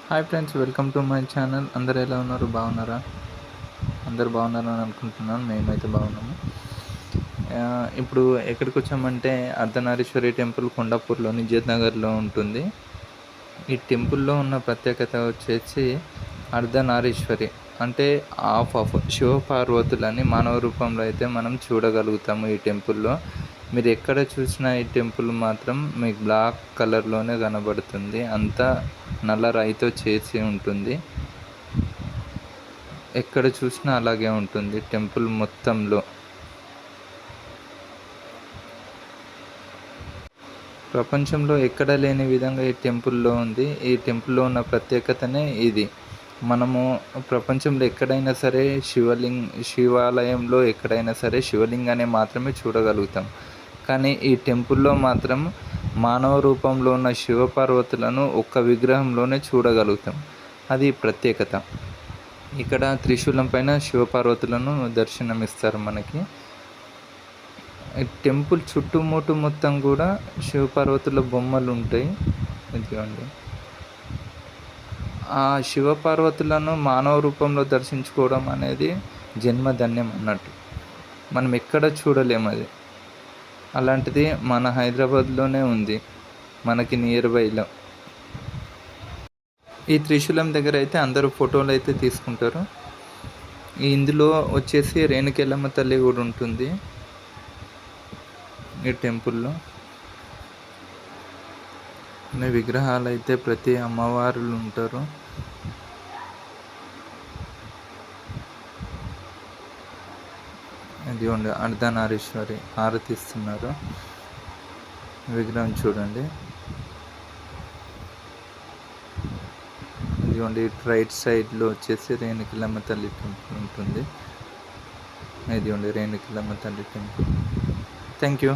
Hi friends, welcome to my channel. అందరు ఎలా ఉన్నారు? బాగున్నారా? అందరు బాగున్నారని అనుకుంటున్నాను. మేమైతే బాగున్నాము. ఇప్పుడు ఎక్కడికి వచ్చామంటే అర్ధనారీశ్వరి టెంపుల్ కొండాపూర్లో నిజాత్ నగర్లో ఉంటుంది. ఈ టెంపుల్లో ఉన్న ప్రత్యేకత వచ్చేసి అర్ధనారీశ్వరి అంటే హాఫ్ ఆఫ్ శివపార్వతులని మానవ రూపంలో అయితే మనం చూడగలుగుతాము ఈ టెంపుల్లో. మీరు ఎక్కడ చూసినా ఈ టెంపుల్ మాత్రం మీకు బ్లాక్ కలర్లోనే కనబడుతుంది. అంతా నల్ల రాయితో చేసి ఉంటుంది. ఎక్కడ చూసినా అలాగే ఉంటుంది టెంపుల్ మొత్తంలో. ప్రపంచంలో ఎక్కడ లేని విధంగా ఈ టెంపుల్లో ఉంది. ఈ టెంపుల్లో ఉన్న ప్రత్యేకతనే ఇది. మనము ప్రపంచంలో ఎక్కడైనా సరే శివాలయంలో ఎక్కడైనా సరే శివలింగాన్ని మాత్రమే చూడగలుగుతాం. కానీ ఈ టెంపుల్లో మాత్రం మానవ రూపంలో ఉన్న శివపార్వతులను ఒక్క విగ్రహంలోనే చూడగలుగుతాం. అది ప్రత్యేకత. ఇక్కడ త్రిశూలం పైన శివపార్వతులను దర్శనమిస్తారు మనకి. టెంపుల్ చుట్టుముట్టు మొత్తం కూడా శివపార్వతుల బొమ్మలు ఉంటాయి. ఇదిగోండి. ఆ శివపార్వతులను మానవ రూపంలో దర్శించుకోవడం అనేది జన్మధన్యం అన్నట్టు. మనం ఎక్కడ చూడలేము అది. అలాంటిది మన హైదరాబాద్లోనే ఉంది, మనకి నియర్ బైలో. ఈ త్రిశూలం దగ్గర అయితే అందరూ ఫోటోలు అయితే తీసుకుంటారు. ఇందులో వచ్చేసి రేణుకెళ్ళమ్మ తల్లి కూడా ఉంటుంది ఈ టెంపుల్లో. విగ్రహాలు అయితే ప్రతి అమ్మవారులు ఉంటారు. ఇదిగోండి, అర్ధనారీశ్వరి ఆరతిస్తున్నారు. విగ్రహం చూడండి. ఇదిగోండి, రైట్ సైడ్లో వచ్చేసి రేణుకెళ్ళమ్మ తల్లి టెంపుల్ ఉంటుంది. ఇదిగోండి రేణుకెళ్ళమ్మ తల్లి టెంపుల్. Thank you.